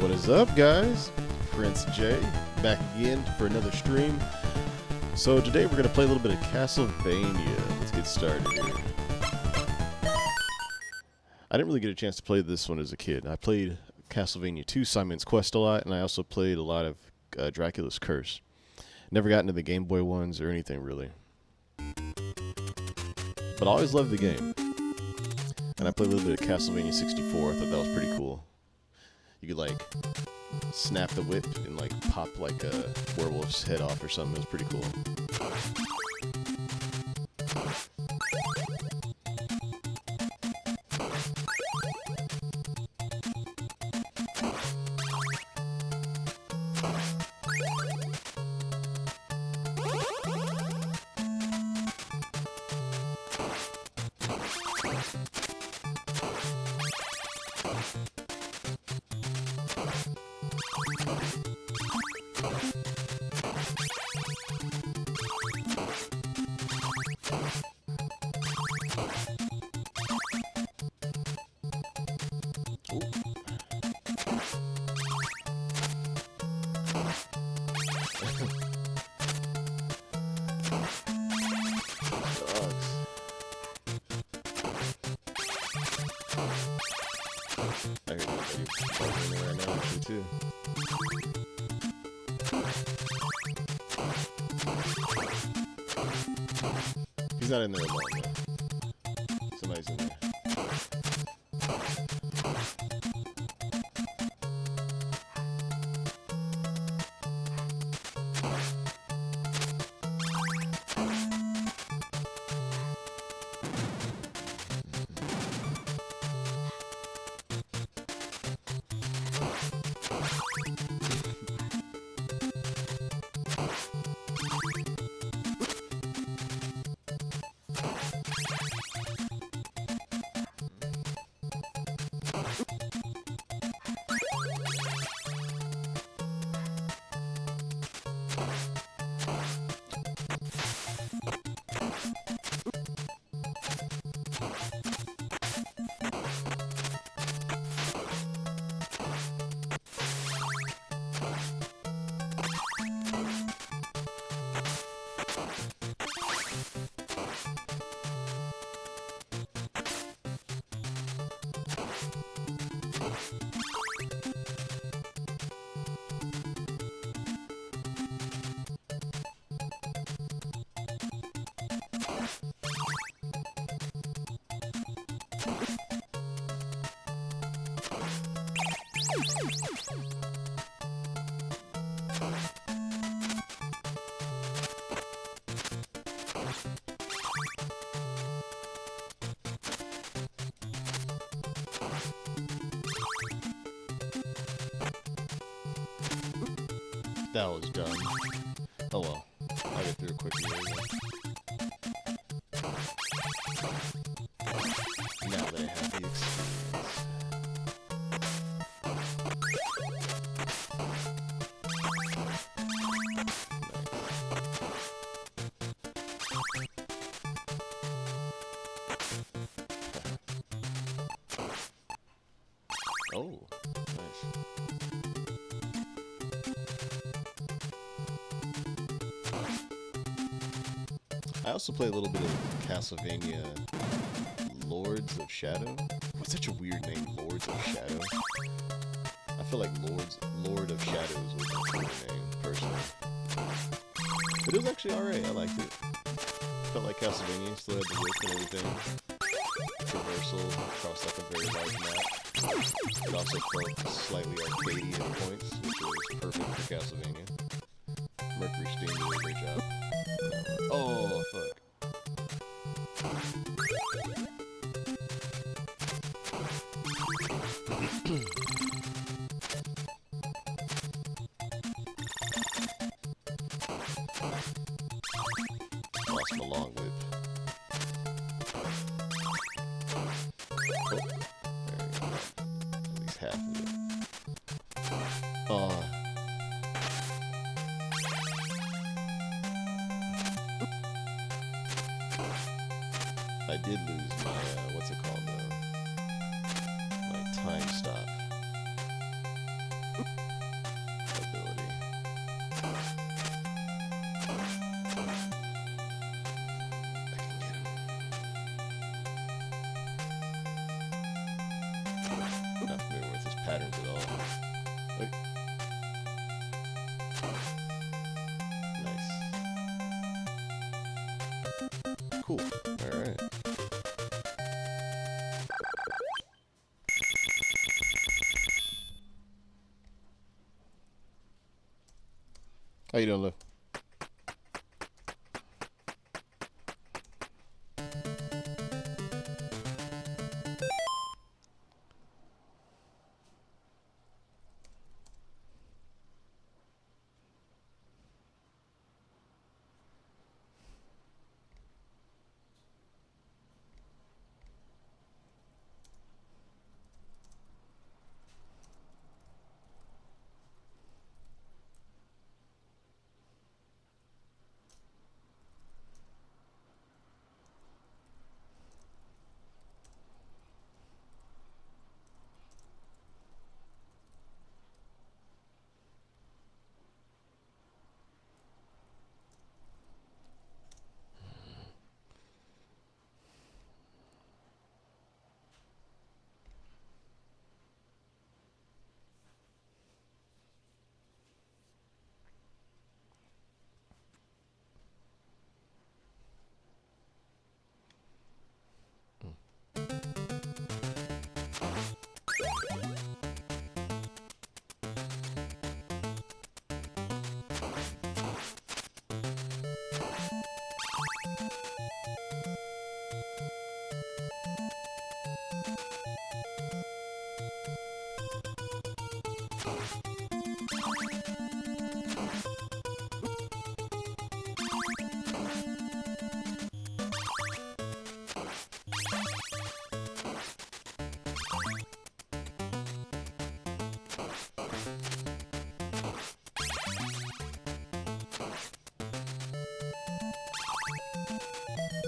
What is up, guys? Prince J back again for another stream. So today we're going to play a little bit of Castlevania. Let's get started here. I didn't really get a chance to play this one as a kid. I played Castlevania 2, Simon's Quest a lot, and I also played a lot of Dracula's Curse. Never got into the Game Boy ones or anything really. But I always loved the game. And I played a little bit of Castlevania 64. I thought that was pretty cool. You could like snap the whip and like pop like a werewolf's head off or something. It was pretty cool. I heard somebody right now actually too. He's not in there alone though. Somebody's in there. That was dumb. Oh well. I'll get through quickly anyway. Now that I have the experience. Oh, nice. I also play a little bit of Castlevania Lords of Shadow. What's such a weird name, Lords of Shadow? I feel like Lord of Shadows was a cool name, personally. But it was actually alright, I liked it. Felt like Castlevania, still had the whip and everything. Traversal across like a very large map. It also felt slightly arcadey at points, which was perfect for Castlevania. Mercury Steam did a great job. Oh, fuck. Lost my long whip. Oh, there we go. At least half of it. Oh. I did lose my, what's it called, my time stop. How you doing, Lou?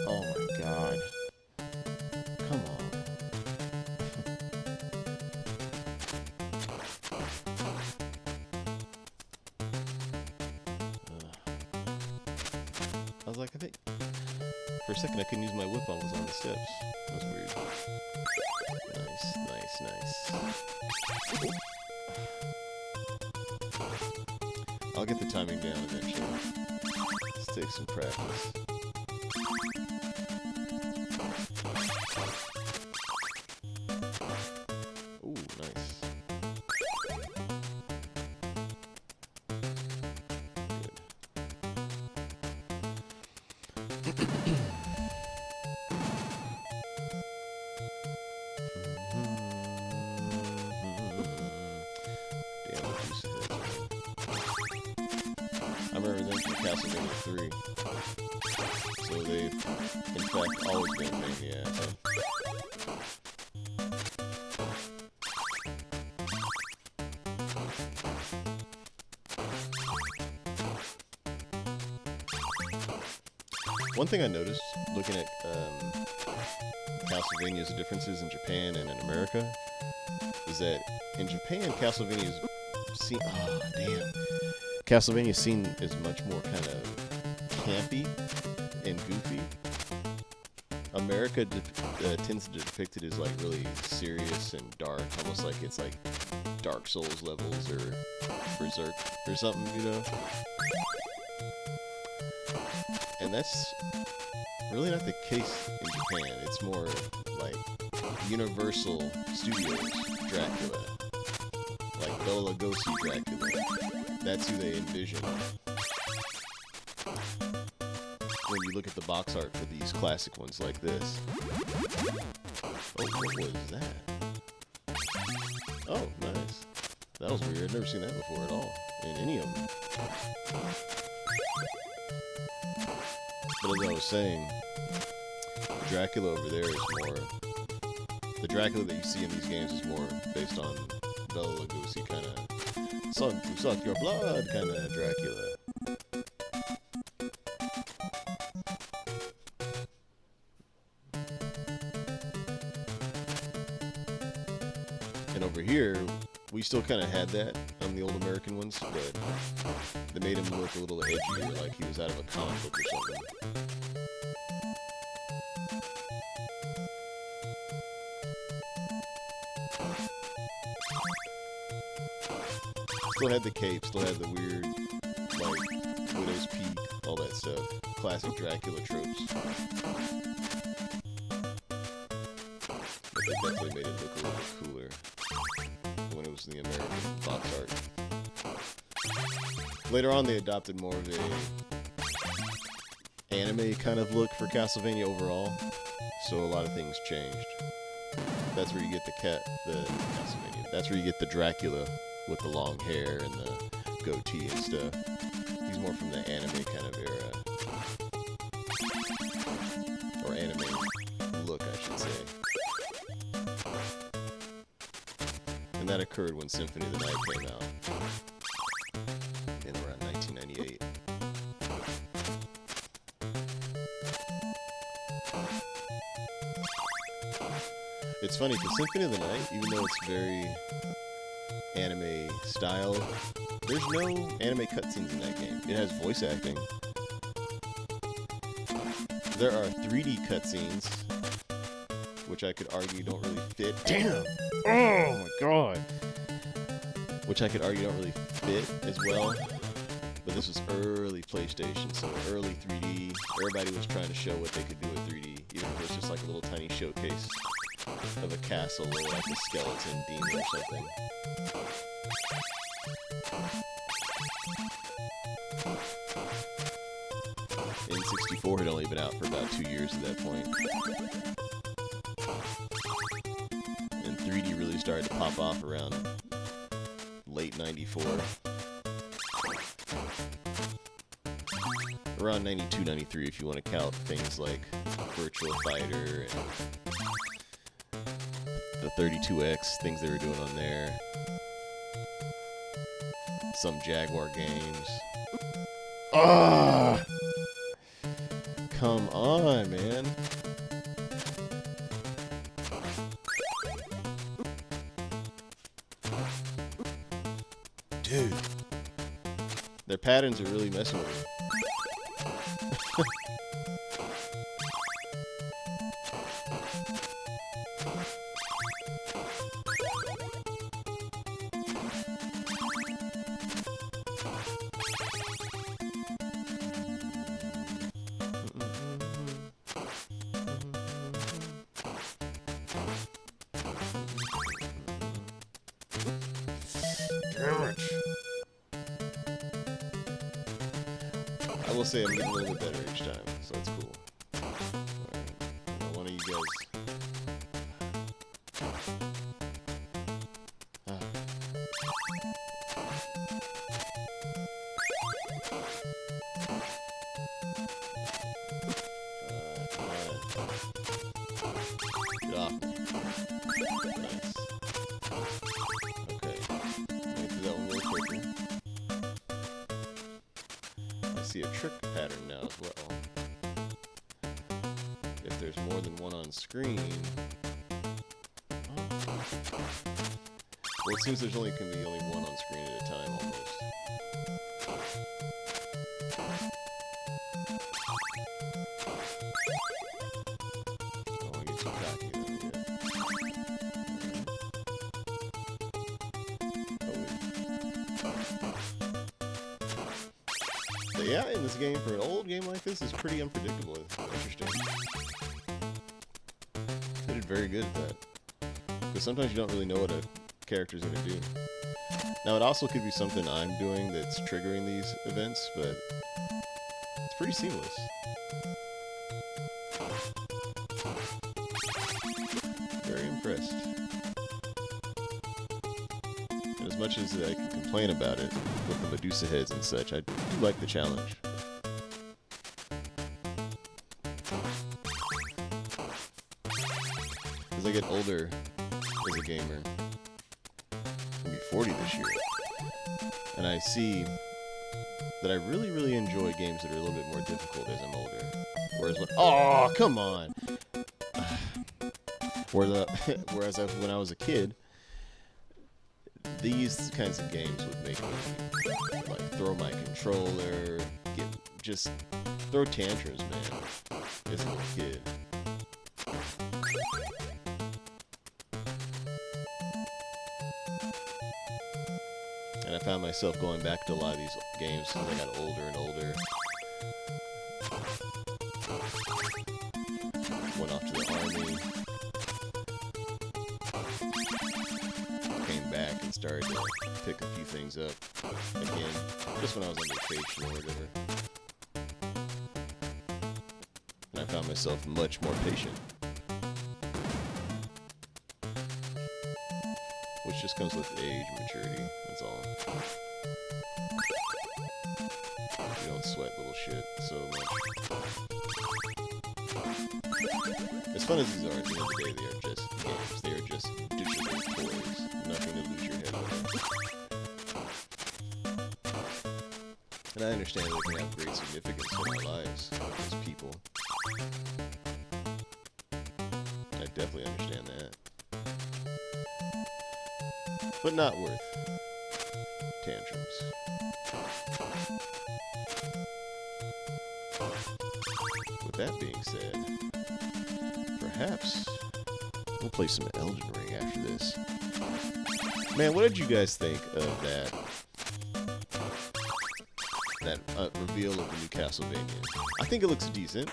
Oh my god. Come on. I was like, I think for a second I couldn't use my whip on was on the steps. That was weird. Nice, nice, nice. I'll get the timing down eventually. Let's take some practice. Ooh, nice. Good. Damn, what used to hit. I remember them from Castlevania 3. So they've, in fact, always been a pain in the ass. One thing I noticed, looking at Castlevania's differences in Japan and in America, is that in Japan, Castlevania's seen... Oh, damn. Castlevania's seen as much more kind of campy and goofy. America tends to depict it as like really serious and dark, almost like it's like Dark Souls levels or Berserk or something, you know? And that's really not the case in Japan. It's more like Universal Studios Dracula, like Bela Lugosi Dracula. That's who they envision when you look at the box art for these classic ones like this. Oh, what was that? Oh, nice. That was weird. I've never seen that before at all in any of them. But as I was saying, the Dracula over there is more... The Dracula that you see in these games is more based on Bela Lugosi kind of suck your blood kind of Dracula. And over here, we still kind of had that on the old American ones, but they made him look a little edgier, like he was out of a comic book or something. Still had the cape, still had the weird, like, Widow's Peak, all that stuff. Classic Dracula tropes. But they definitely made it look a little bit cooler when it was in the American box art. Later on, they adopted more of a anime kind of look for Castlevania overall, so a lot of things changed. That's where you get the Castlevania. That's where you get the Dracula with the long hair and the goatee and stuff. He's more from the anime kind of era, or anime look, I should say. And that occurred when Symphony of the Night came out in around 1998. It's funny, because Symphony of the Night, even though it's very anime style, there's no anime cutscenes in that game. It has voice acting. There are 3D cutscenes, which I could argue don't really fit. Damn! Oh my god! Which I could argue don't really fit as well. But this was early PlayStation, so early 3D. Everybody was trying to show what they could do with 3D, even if it was just like a little tiny showcase of a castle or like a skeleton demon or something. N64 had only been out for about 2 years at that point. And 3D really started to pop off around late 94. Around 92, 93 if you want to count things like Virtual Fighter and the 32X, things they were doing on there. Some Jaguar games. Ah! Come on, man. Dude. Their patterns are really messing with me. I will say I'm getting a little bit better each time, so it's cool. Alright, one of you guys... Get off me. Nice. Okay. Let me do that one real quickly. I see a trick pattern now as well. If there's more than one on screen... Oh. Well, it seems there's only can be only one on screen at a time, almost. The AI in this game, for an old game like this, is pretty unpredictable. It's interesting. They did very good at that. Because sometimes you don't really know what a character's going to do. Now, it also could be something I'm doing that's triggering these events, but it's pretty seamless. Very impressed. And as much as I can complain about it, with the Medusa heads and such, I do like the challenge. As I get older as a gamer, I'm gonna be 40 this year, and I see that I really, really enjoy games that are a little bit more difficult as I'm older. Whereas when, oh, come on! Whereas when I was a kid, these kinds of games would make me like throw my controller, just throw tantrums, man, as a little kid. And I found myself going back to a lot of these games as I got older and older. Went off to the army. started to pick a few things up again, just when I was on vacation or whatever. And I found myself much more patient. Which just comes with age and maturity, that's all. You don't sweat little shit so much. As fun as these are, at the end of the day, they are just games. They are just digital toys. Nothing to lose your head with. And I understand that they can have great significance in our lives as people. I definitely understand that. But not worth tantrums. With that being said, perhaps we'll play some Elden Ring after this. Man, what did you guys think of that reveal of the new Castlevania? I think it looks decent,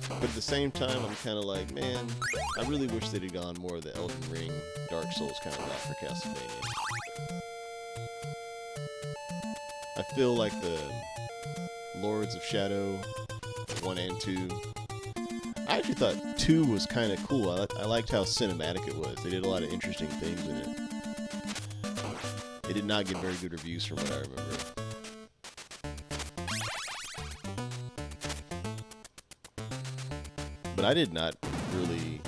but at the same time, I'm kind of like, man, I really wish they'd have gone more of the Elden Ring, Dark Souls kind of route for Castlevania. I feel like the Lords of Shadow 1 and 2. I actually thought 2 was kind of cool. I liked how cinematic it was. They did a lot of interesting things in it. It did not get very good reviews from what I remember. But I did not really...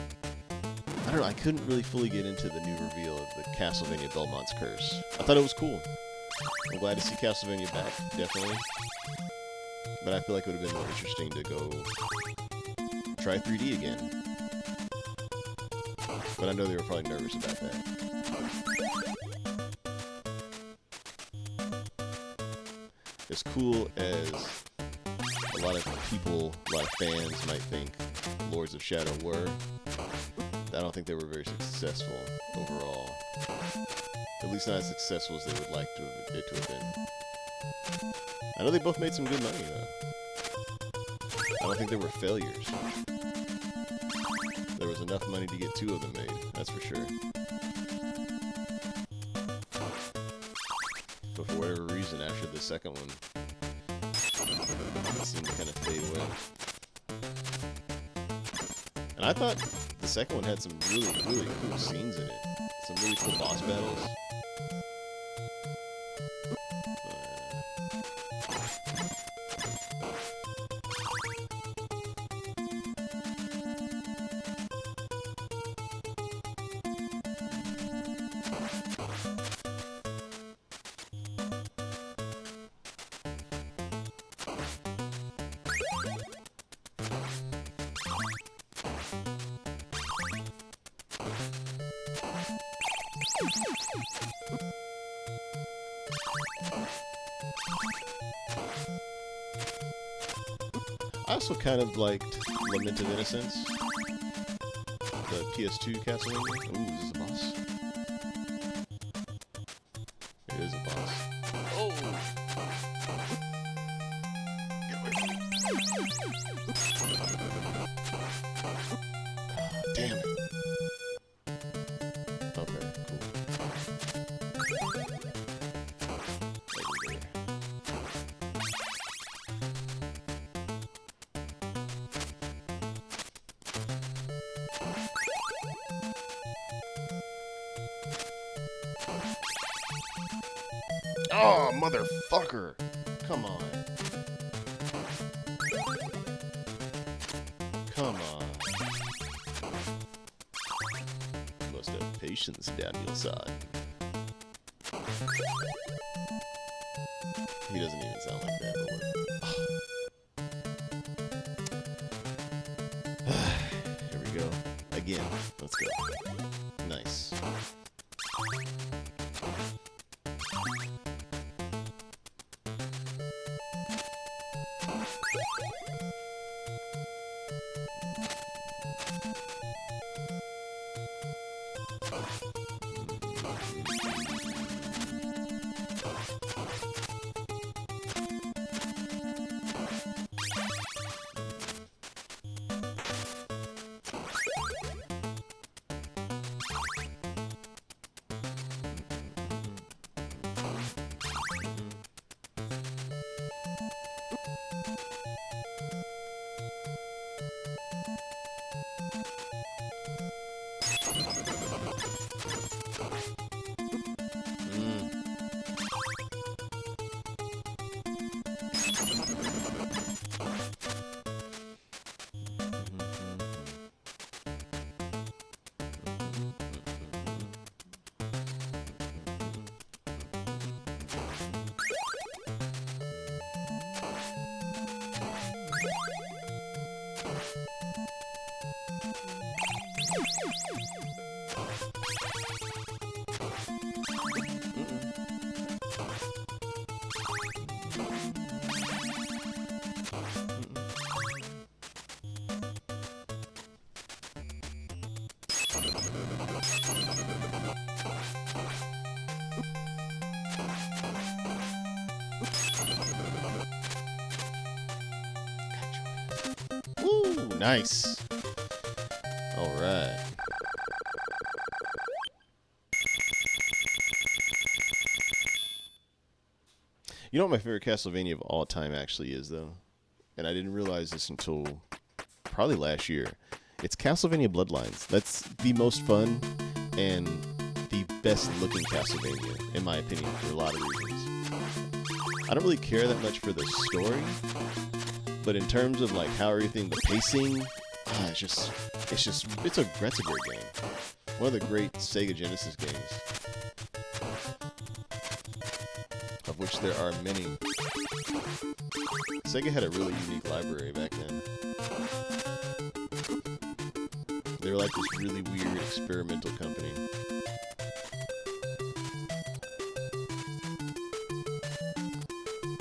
I don't know, I couldn't really fully get into the new reveal of the Castlevania Belmont's Curse. I thought it was cool. I'm glad to see Castlevania back, definitely. But I feel like it would have been more interesting to go try 3D again. But I know they were probably nervous about that. As cool as a lot of people, a lot of fans might think Lords of Shadow were, I don't think they were very successful overall. At least not as successful as they would like to have been. I know they both made some good money, though. I don't think they were failures. There was enough money to get 2 of them made, that's for sure. But for whatever reason, after the second one, it seemed to kind of fade away. And I thought the second one had some really, really cool scenes in it. Some really cool boss battles. I also kind of liked Lament of Innocence, the PS2 Castlevania. Ooh, is this a boss? It is a boss. Oh! Get away from me. Damn it. Okay, cool. Oh, motherfucker! Come on. Come on. You must have patience, Daniel son. He doesn't even sound like that, but here we go. Again. Let's go. Nice. Woo, nice. All right. You know what my favorite Castlevania of all time actually is, though? And I didn't realize this until probably last year. It's Castlevania Bloodlines. That's the most fun and the best looking Castlevania, in my opinion, for a lot of reasons. I don't really care that much for the story, but in terms of like how everything, the pacing, it's a great game. One of the great Sega Genesis games, of which there are many. Sega had a really unique library back then. They were like this really weird experimental company.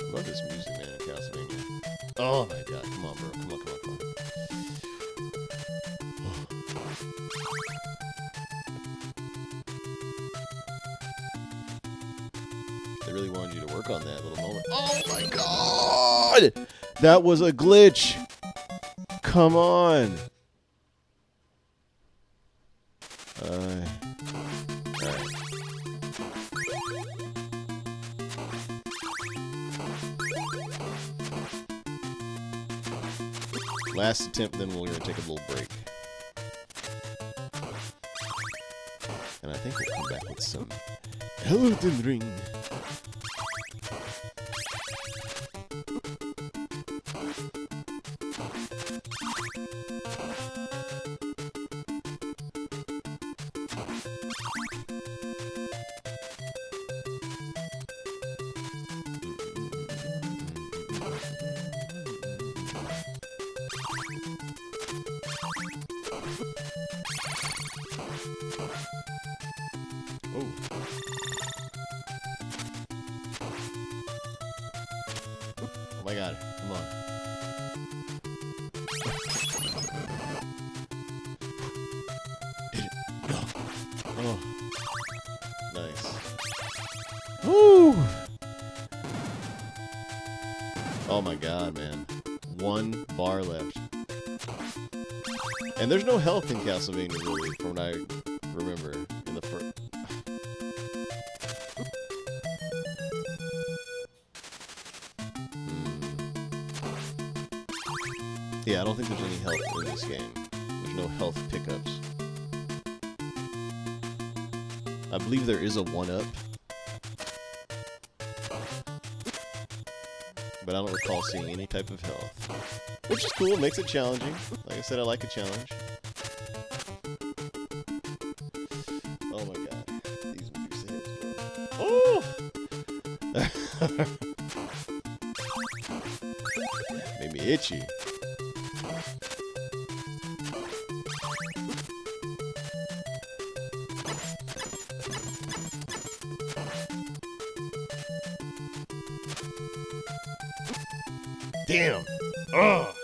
I love this music, man, in Castlevania. Oh my god, come on, bro. Come on. They really wanted you to work on that little moment. Oh my god! That was a glitch! Come on! Alright. Last attempt, then we're going to take a little break. And I think we'll come back with some Elden Ring. Oh my god, come on. Did it? No. Oh. Nice. Woo! Oh my god, man. 1 bar left. And there's no health in Castlevania, really, from what I remember. In the first. Yeah, I don't think there's any health in this game. There's no health pickups. I believe there is a 1-up. But I don't recall seeing any type of health. Which is cool, makes it challenging. Like I said, I like a challenge. Oh my god. These moves hits, bro. Oh! Made me itchy. Damn! Ugh!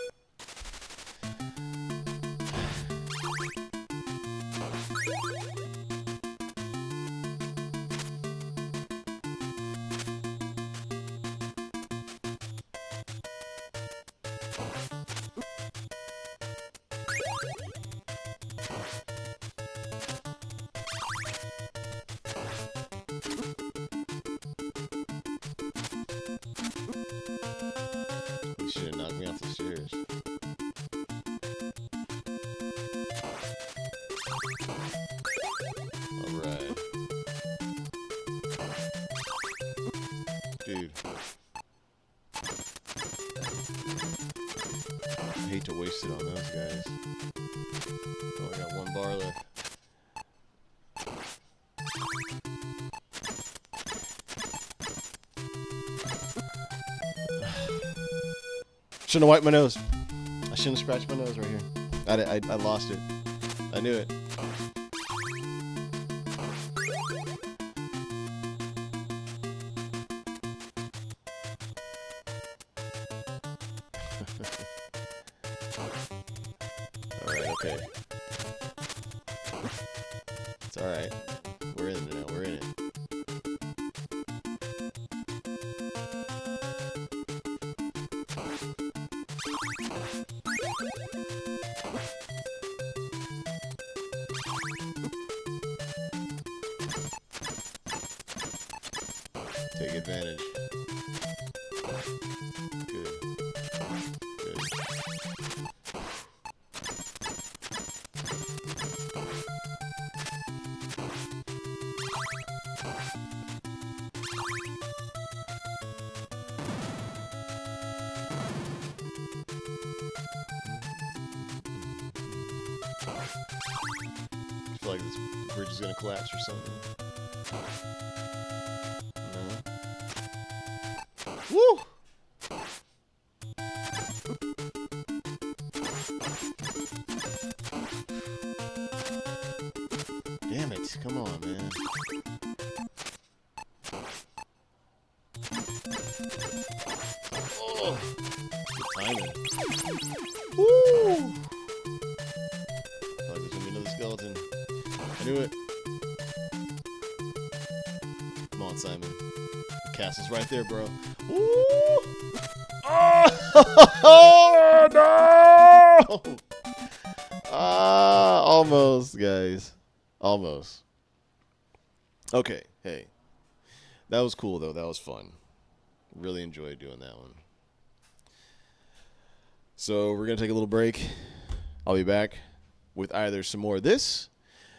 You should have knocked me off the stairs. Alright. Dude. I hate to waste it on those guys. Oh, I got 1 bar left. Shouldn't have wiped my nose. I shouldn't have scratched my nose right here. I lost it. I knew it. okay. It's alright. We're in it now. We're in it. Take advantage. Good. Good. I feel like this bridge is gonna collapse or something. No. Woo! Damn it! Come on, man. Oh, good timing. Woo! Like there's gonna be another skeleton. I knew it. Come on, Simon. The castle's right there, bro. Woo! Oh no! Almost, guys. Almost. Okay, hey. That was cool, though. That was fun. Really enjoyed doing that one. So we're going to take a little break. I'll be back with either some more of this.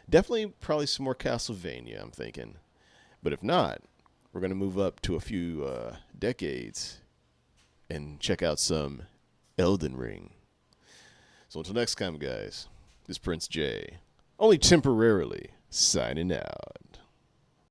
Definitely probably some more Castlevania, I'm thinking. But if not, we're going to move up to a few decades and check out some Elden Ring. So until next time, guys, this is Prince J, only temporarily signing out.